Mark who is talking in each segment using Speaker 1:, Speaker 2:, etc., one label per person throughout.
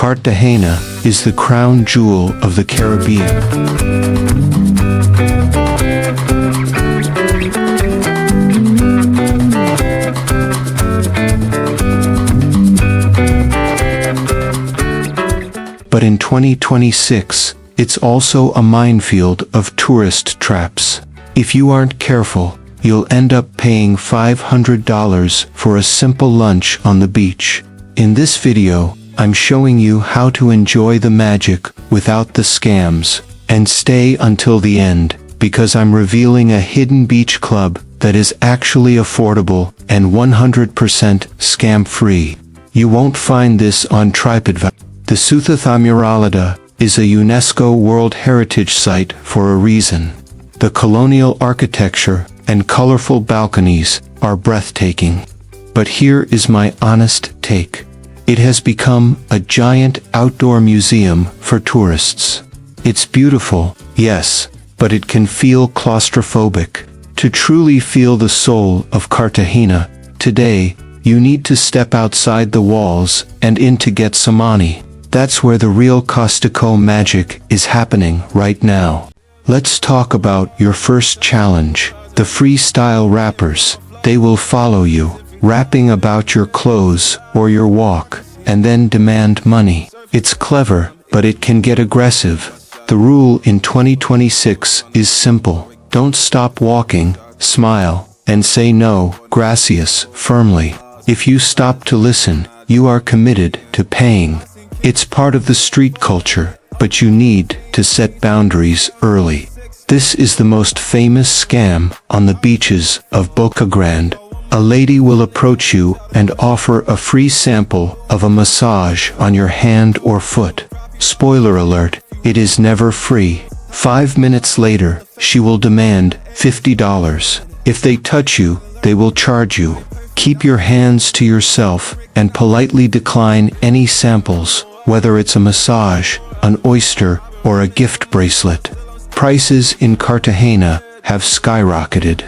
Speaker 1: Cartagena is the crown jewel of the Caribbean. But in 2026, it's also a minefield of tourist traps. If you aren't careful, you'll end up paying $500 for a simple lunch on the beach. In this video, I'm showing you how to enjoy the magic without the scams. And stay until the end, because I'm revealing a hidden beach club that is actually affordable and 100% scam-free. You won't find this on TripAdvisor. The Ciutat is a UNESCO World Heritage Site for a reason. The colonial architecture and colorful balconies are breathtaking. But here is my honest take. It has become a giant outdoor museum for tourists. It's beautiful, yes, but it can feel claustrophobic. To truly feel the soul of Cartagena today, you need to step outside the walls and in to get some money. That's where the real Costico magic is happening right now. Let's talk about your first challenge, the freestyle rappers. They will follow you, rapping about your clothes or your walk, and then demand money. It's clever, but it can get aggressive. The rule in 2026 is simple. Don't stop walking, smile, and say no, gracias, firmly. If you stop to listen, you are committed to paying. It's part of the street culture, but you need to set boundaries early. This is the most famous scam on the beaches of Boca Grande. A lady will approach you and offer a free sample of a massage on your hand or foot. Spoiler alert, it is never free. 5 minutes later, she will demand $50. If they touch you, they will charge you. Keep your hands to yourself and politely decline any samples, whether it's a massage, an oyster, or a gift bracelet. Prices in Cartagena have skyrocketed.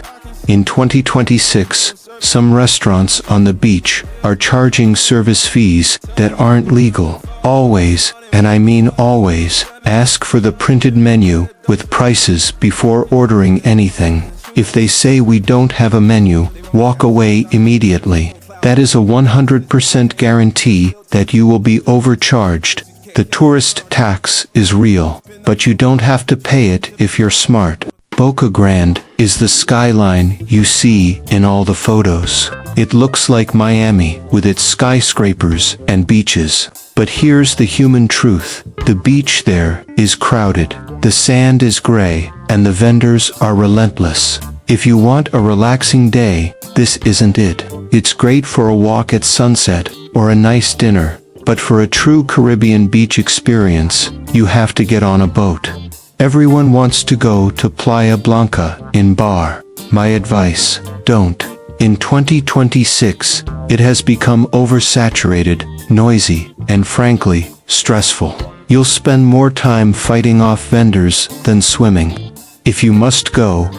Speaker 1: In 2026, some restaurants on the beach are charging service fees that aren't legal. Always, and I mean always, ask for the printed menu with prices before ordering anything. If they say we don't have a menu, walk away immediately. That is a 100% guarantee that you will be overcharged. The tourist tax is real, but you don't have to pay it if you're smart. Boca Grande is the skyline you see in all the photos. It looks like Miami with its skyscrapers and beaches. But here's the human truth. The beach there is crowded. The sand is gray, and the vendors are relentless. If you want a relaxing day, this isn't it. It's great for a walk at sunset or a nice dinner, but for a true Caribbean beach experience, you have to get on a boat. Everyone wants to go to Playa Blanca in Bar. My advice, don't. In 2026, it has become oversaturated, noisy, and frankly, stressful. You'll spend more time fighting off vendors than swimming. If you must go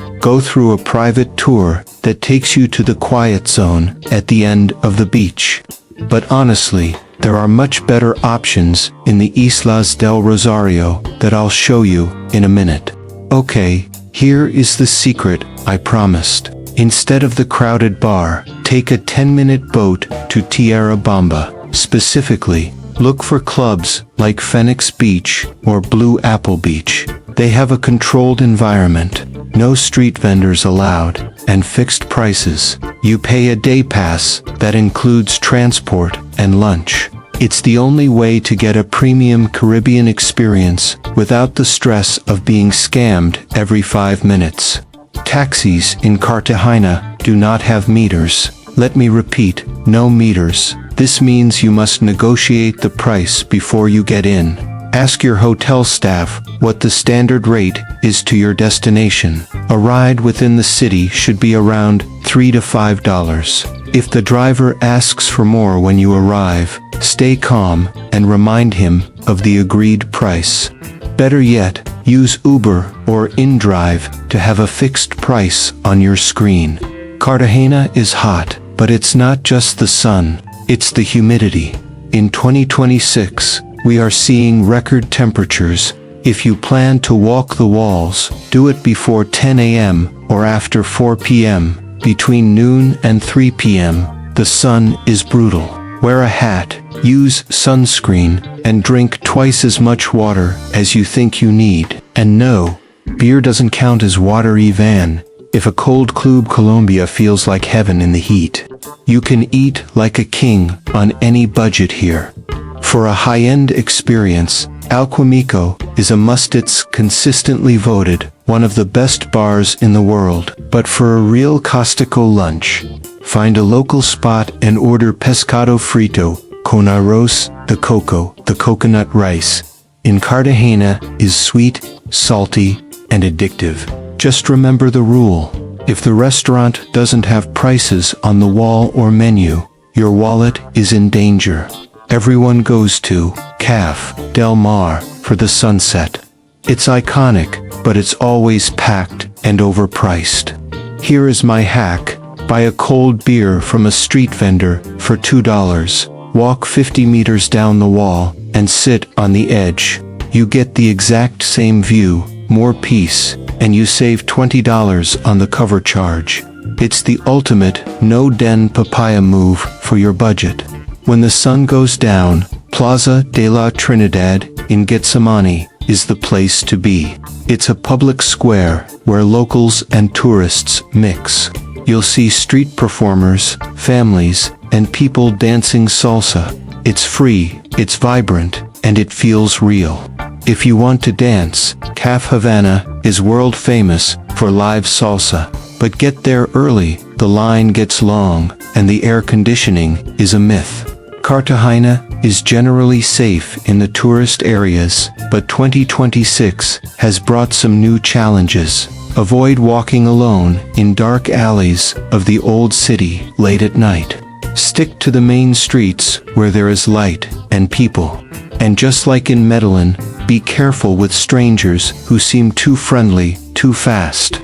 Speaker 1: through a private tour that takes you to the quiet zone at the end of the beach. But honestly, there are much better options in the Islas del Rosario that I'll show you in a minute. Okay, here is the secret I promised. Instead of the crowded bar, take a 10-minute boat to Tierra Bamba. Specifically, look for clubs like Phoenix Beach or Blue Apple Beach. They have a controlled environment, no street vendors allowed, and fixed prices. You pay a day pass that includes transport and lunch. It's the only way to get a premium Caribbean experience without the stress of being scammed every 5 minutes. Taxis in Cartagena do not have meters. Let me repeat, no meters. This means you must negotiate the price before you get in. Ask your hotel staff what the standard rate is to your destination. A ride within the city should be around $3 to $5. If the driver asks for more when you arrive, stay calm and remind him of the agreed price. Better yet, use Uber or InDrive to have a fixed price on your screen. Cartagena is hot, but it's not just the sun, it's the humidity. In 2026, we are seeing record temperatures. If you plan to walk the walls, do it before 10 a.m. or after 4 p.m. Between noon and 3 p.m., the sun is brutal. Wear a hat, use sunscreen, and drink twice as much water as you think you need. And no, beer doesn't count as water even. If a cold Club Colombia feels like heaven in the heat, you can eat like a king on any budget here. For a high-end experience, Alquimico is a must. It's consistently voted one of the best bars in the world. But for a real Costico lunch, find a local spot and order pescado frito con arroz, the coconut rice. In Cartagena is sweet, salty, and addictive. Just remember the rule. If the restaurant doesn't have prices on the wall or menu, your wallet is in danger. Everyone goes to Caf Del Mar for the sunset. It's iconic, but it's always packed and overpriced. Here is my hack. Buy a cold beer from a street vendor for $2. Walk 50 meters down the wall and sit on the edge. You get the exact same view, more peace, and you save $20 on the cover charge. It's the ultimate no-den papaya move for your budget. When the sun goes down, Plaza de la Trinidad in Getsemani is the place to be. It's a public square where locals and tourists mix. You'll see street performers, families, and people dancing salsa. It's free, it's vibrant, and it feels real. If you want to dance, Caf Havana is world famous for live salsa. But get there early, the line gets long, and the air conditioning is a myth. Cartagena is generally safe in the tourist areas, but 2026 has brought some new challenges. Avoid walking alone in dark alleys of the old city late at night. Stick to the main streets where there is light and people. And just like in Medellin, be careful with strangers who seem too friendly too fast.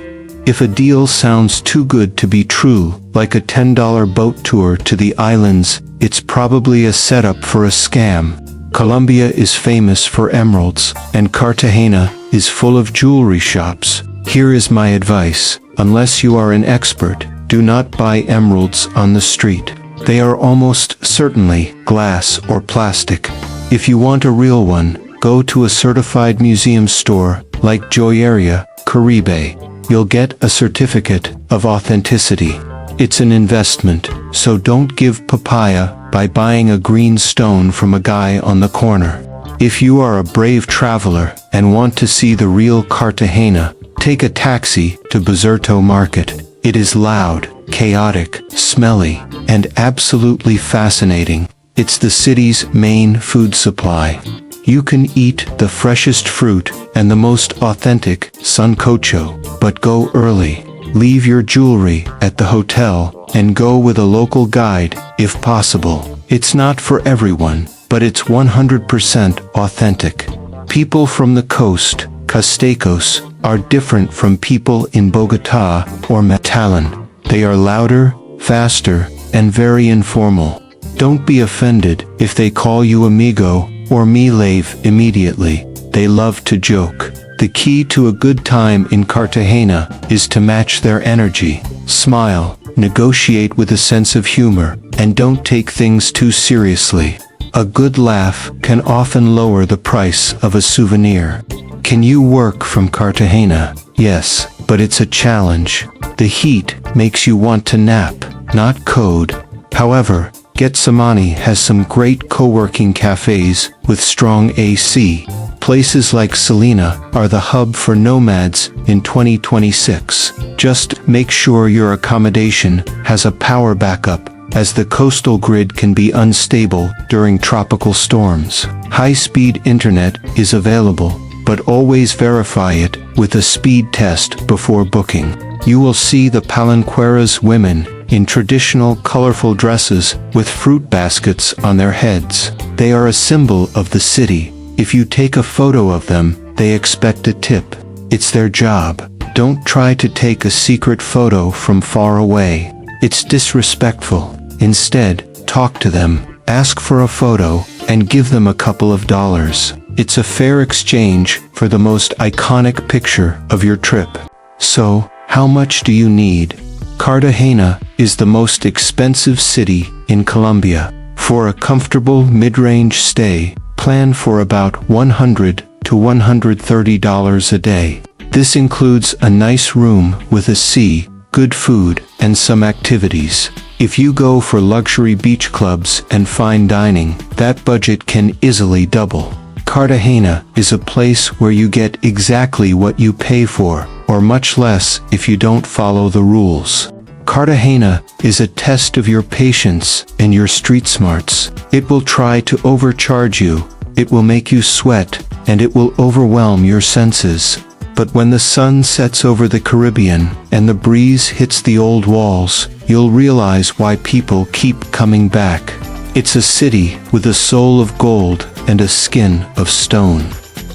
Speaker 1: If a deal sounds too good to be true, like a $10 boat tour to the islands, it's probably a setup for a scam. Colombia is famous for emeralds, and Cartagena is full of jewelry shops. Here is my advice. Unless you are an expert, do not buy emeralds on the street. They are almost certainly glass or plastic. If you want a real one, go to a certified museum store like Joyeria Caribe. You'll get a certificate of authenticity. It's an investment, so don't give papaya by buying a green stone from a guy on the corner. If you are a brave traveler and want to see the real Cartagena, take a taxi to Bizerto Market. It is loud, chaotic, smelly, and absolutely fascinating. It's the city's main food supply. You can eat the freshest fruit and the most authentic sancocho, but go early. Leave your jewelry at the hotel and go with a local guide if possible. It's not for everyone, but it's 100% authentic. People from the coast, Costecos, are different from people in Bogota or Medellin. They are louder, faster, and very informal. Don't be offended if they call you amigo or mi lave immediately. They love to joke. The key to a good time in Cartagena is to match their energy. Smile, negotiate with a sense of humor, and don't take things too seriously. A good laugh can often lower the price of a souvenir. Can you work from Cartagena? Yes, but it's a challenge. The heat makes you want to nap, not code. However, Getsemani has some great co-working cafes with strong AC. Places like Selena are the hub for nomads in 2026. Just make sure your accommodation has a power backup, as the coastal grid can be unstable during tropical storms. High-speed internet is available, but always verify it with a speed test before booking. You will see the Palenqueras women in traditional colorful dresses with fruit baskets on their heads. They are a symbol of the city. If you take a photo of them, they expect a tip. It's their job. Don't try to take a secret photo from far away. It's disrespectful. Instead, talk to them, ask for a photo, and give them a couple of dollars. It's a fair exchange for the most iconic picture of your trip. So, how much do you need? Cartagena is the most expensive city in Colombia. For a comfortable mid-range stay, plan for about $100 to $130 a day. This includes a nice room with a sea, good food, and some activities. If you go for luxury beach clubs and fine dining, that budget can easily double. Cartagena is a place where you get exactly what you pay for, or much less if you don't follow the rules. Cartagena is a test of your patience and your street smarts. It will try to overcharge you, it will make you sweat, and it will overwhelm your senses. But when the sun sets over the Caribbean and the breeze hits the old walls, you'll realize why people keep coming back. It's a city with a soul of gold and a skin of stone.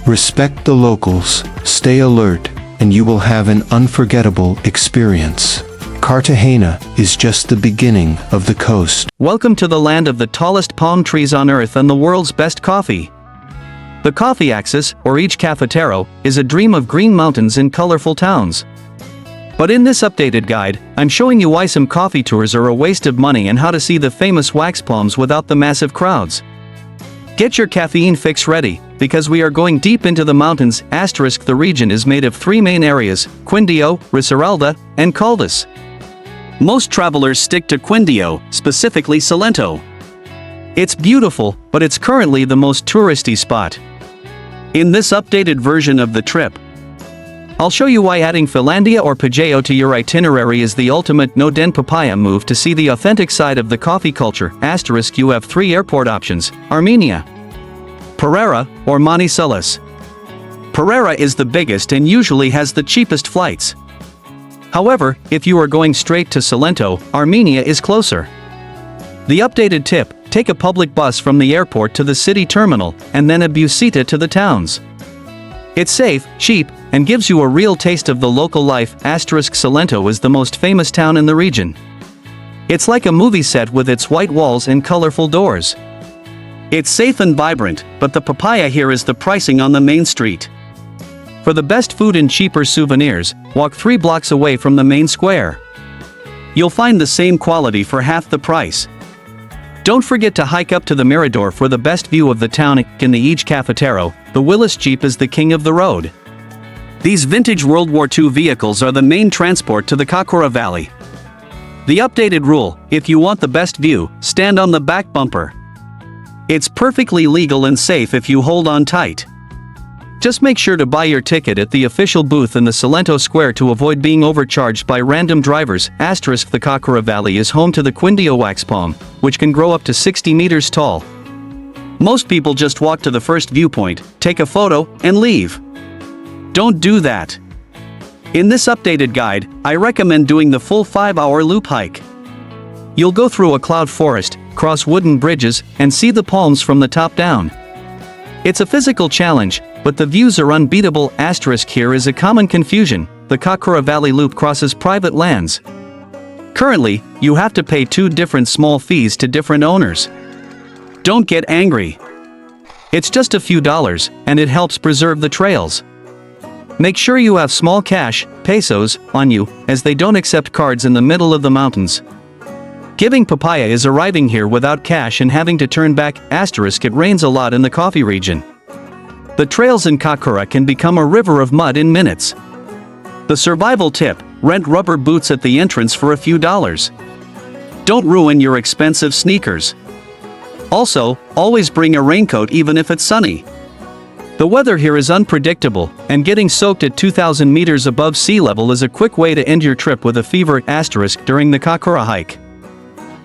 Speaker 1: Respect the locals, stay alert, and you will have an unforgettable experience. Cartagena is just the beginning of the coast.
Speaker 2: Welcome to the land of the tallest palm trees on earth and the world's best coffee. The coffee axis, or Eje Cafetero, is a dream of green mountains and colorful towns. But in this updated guide, I'm showing you why some coffee tours are a waste of money and how to see the famous wax palms without the massive crowds. Get your caffeine fix ready, because we are going deep into the mountains. The region is made of three main areas: Quindío, Risaralda, and Caldas. Most travelers stick to Quindío, specifically Salento. It's beautiful, but it's currently the most touristy spot. In this updated version of the trip, I'll show you why adding Filandia or Pijao to your itinerary is the ultimate no-den papaya move to see the authentic side of the coffee culture. You have three airport options: Armenia, Pereira, or Manizales. Pereira is the biggest and usually has the cheapest flights. However, if you are going straight to Salento, Armenia is closer. The updated tip: take a public bus from the airport to the city terminal, and then a busita to the towns. It's safe, cheap, and gives you a real taste of the local life. Salento is the most famous town in the region. It's like a movie set with its white walls and colorful doors. It's safe and vibrant, but the papaya here is the pricing on the main street. For the best food and cheaper souvenirs, walk 3 blocks away from the main square. You'll find the same quality for half the price. Don't forget to hike up to the Mirador for the best view of the town. In the Eje Cafetero, the Willys Jeep is the king of the road. These vintage World War II vehicles are the main transport to the Cocora Valley. The updated rule: if you want the best view, stand on the back bumper. It's perfectly legal and safe if you hold on tight. Just make sure to buy your ticket at the official booth in the Salento Square to avoid being overcharged by random drivers. The Cocora Valley is home to the Quindío wax palm, which can grow up to 60 meters tall. Most people just walk to the first viewpoint, take a photo, and leave. Don't do that. In this updated guide, I recommend doing the full 5-hour loop hike. You'll go through a cloud forest, cross wooden bridges, and see the palms from the top down. It's a physical challenge, but the views are unbeatable. Here is a common confusion: the Cocora Valley Loop crosses private lands. Currently, you have to pay 2 different small fees to different owners. Don't get angry. It's just a few dollars, and it helps preserve the trails. Make sure you have small cash, pesos, on you, as they don't accept cards in the middle of the mountains. Giving Papaya is arriving here without cash and having to turn back. It rains a lot in the coffee region. The trails in Cocora can become a river of mud in minutes. The survival tip: rent rubber boots at the entrance for a few dollars. Don't ruin your expensive sneakers. Also, always bring a raincoat even if it's sunny. The weather here is unpredictable, and getting soaked at 2,000 meters above sea level is a quick way to end your trip with a fever. During the Cocora hike,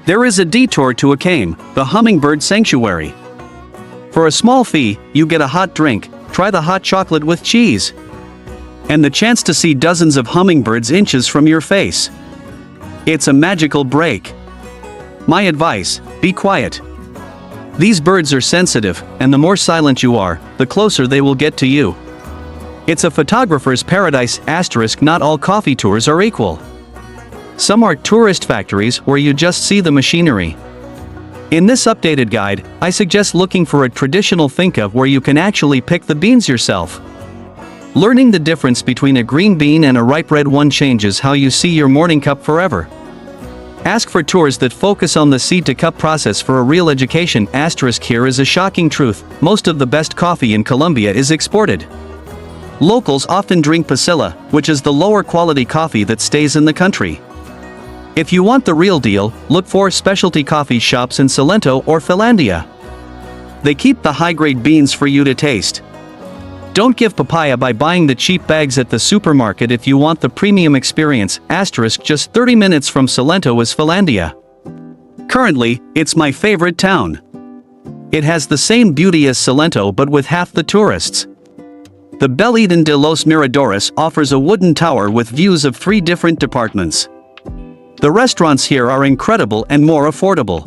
Speaker 2: there is a detour to a came, the hummingbird sanctuary. For a small fee, you get a hot drink, try the hot chocolate with cheese, and the chance to see dozens of hummingbirds inches from your face. It's a magical break. My advice: be quiet. These birds are sensitive, and the more silent you are, the closer they will get to you. It's a photographer's paradise. Not all coffee tours are equal. Some are tourist factories where you just see the machinery. In this updated guide, I suggest looking for a traditional finca where you can actually pick the beans yourself. Learning the difference between a green bean and a ripe red one changes how you see your morning cup forever. Ask for tours that focus on the seed to cup process for a real education. Asterisk here is a shocking truth: most of the best coffee in Colombia is exported. Locals often drink pasilla, which is the lower quality coffee that stays in the country. If you want the real deal, look for specialty coffee shops in Salento or Filandia. They keep the high-grade beans for you to taste. Don't give papaya by buying the cheap bags at the supermarket if you want the premium experience. Asterisk just 30 minutes from Salento is Filandia. Currently, it's my favorite town. It has the same beauty as Salento but with half the tourists. The Beliden de los Miradores offers a wooden tower with views of 3 different departments. The restaurants here are incredible and more affordable.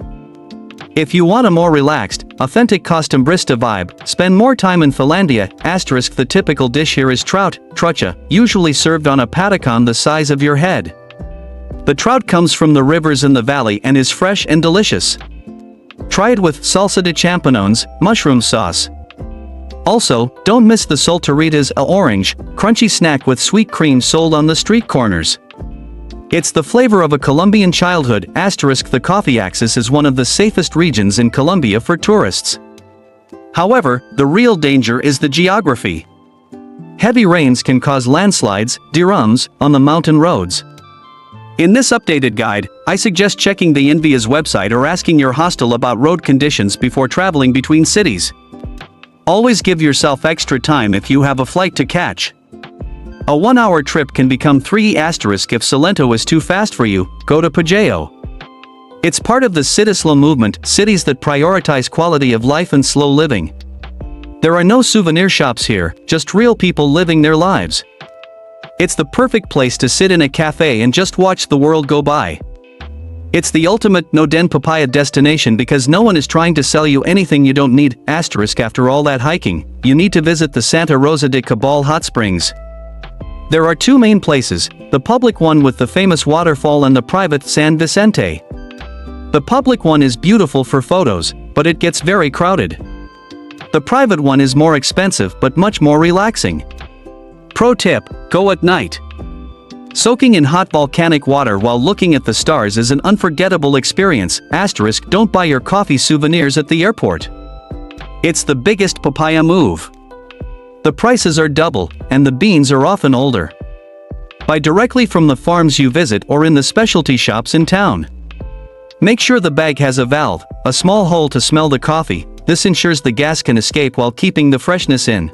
Speaker 2: If you want a more relaxed, authentic costumbrista vibe, spend more time in Filandia. Asterisk the typical dish here is trout, trucha, usually served on a patacon the size of your head. The trout comes from the rivers in the valley and is fresh and delicious. Try it with salsa de champignons, mushroom sauce. Also, don't miss the solteritas, a orange, crunchy snack with sweet cream sold on the street corners. It's the flavor of a Colombian childhood. Asterisk the coffee axis is one of the safest regions in Colombia for tourists. However, the real danger is the geography. Heavy rains can cause landslides, derrums, on the mountain roads. In this updated guide, I suggest checking the Envia's website or asking your hostel about road conditions before traveling between cities. Always give yourself extra time if you have a flight to catch. A 1-hour trip can become 3 asterisk if Salento is too fast for you. Go to Pijao. It's part of the Citislo movement, cities that prioritize quality of life and slow living. There are no souvenir shops here, just real people living their lives. It's the perfect place to sit in a cafe and just watch the world go by. It's the ultimate no den papaya destination because no one is trying to sell you anything you don't need. Asterisk after all that hiking, you need to visit the Santa Rosa de Cabal hot springs. There are 2 main places, the public one with the famous waterfall and the private San Vicente. The public one is beautiful for photos, but it gets very crowded. The private one is more expensive but much more relaxing. Pro tip: go at night. Soaking in hot volcanic water while looking at the stars is an unforgettable experience. Asterisk don't buy your coffee souvenirs at the airport. It's the biggest papaya move. The prices are double, and the beans are often older. Buy directly from the farms you visit or in the specialty shops in town. Make sure the bag has a valve, a small hole to smell the coffee. This ensures the gas can escape while keeping the freshness in.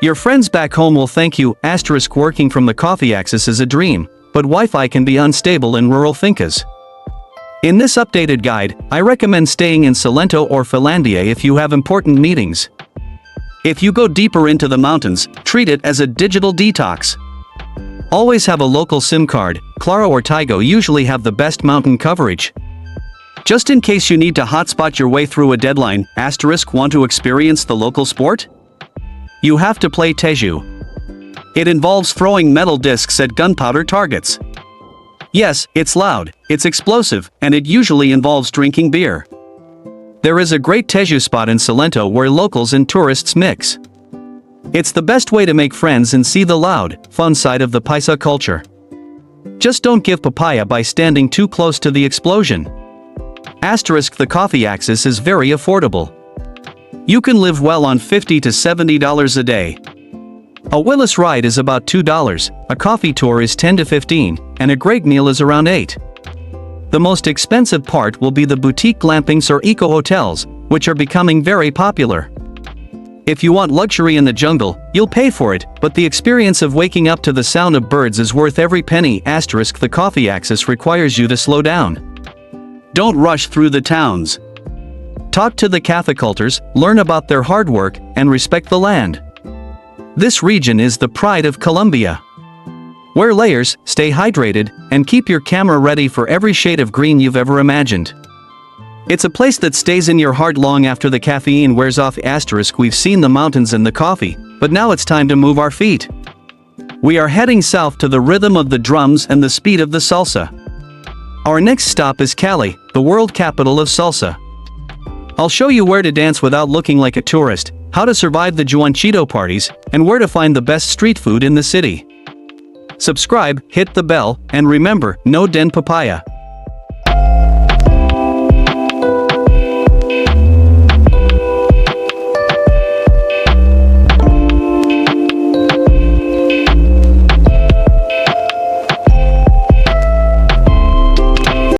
Speaker 2: Your friends back home will thank you. Asterisk working from the coffee axis is a dream, but Wi-Fi can be unstable in rural fincas. In this updated guide, I recommend staying in Salento or Filandia if you have important meetings. If you go deeper into the mountains, treat it as a digital detox. Always have a local SIM card. Claro or Tigo usually have the best mountain coverage. Just in case you need to hotspot your way through a deadline. Asterisk want to experience the local sport? You have to play Teju. It involves throwing metal discs at gunpowder targets. Yes, it's loud, it's explosive, and it usually involves drinking beer. There is a great Teju spot in Salento where locals and tourists mix. It's the best way to make friends and see the loud, fun side of the Paisa culture. Just don't give papaya by standing too close to the explosion. Asterisk the coffee axis is very affordable. You can live well on $50 to $70 a day. A Willys ride is about $2, a coffee tour is $10 to $15, and a great meal is around $8. The most expensive part will be the boutique glampings or eco-hotels, which are becoming very popular. If you want luxury in the jungle, you'll pay for it, but the experience of waking up to the sound of birds is worth every penny. Asterisk the coffee axis requires you to slow down. Don't rush through the towns. Talk to the caficultors, learn about their hard work, and respect the land. This region is the pride of Colombia. Wear layers, stay hydrated, and keep your camera ready for every shade of green you've ever imagined. It's a place that stays in your heart long after the caffeine wears off. Asterisk we've seen the mountains and the coffee, but now it's time to move our feet. We are heading south to the rhythm of the drums and the speed of the salsa. Our next stop is Cali, the world capital of salsa. I'll show you where to dance without looking like a tourist, how to survive the Juanchito parties, and where to find the best street food in the city. Subscribe, hit the bell, and remember, no den papaya.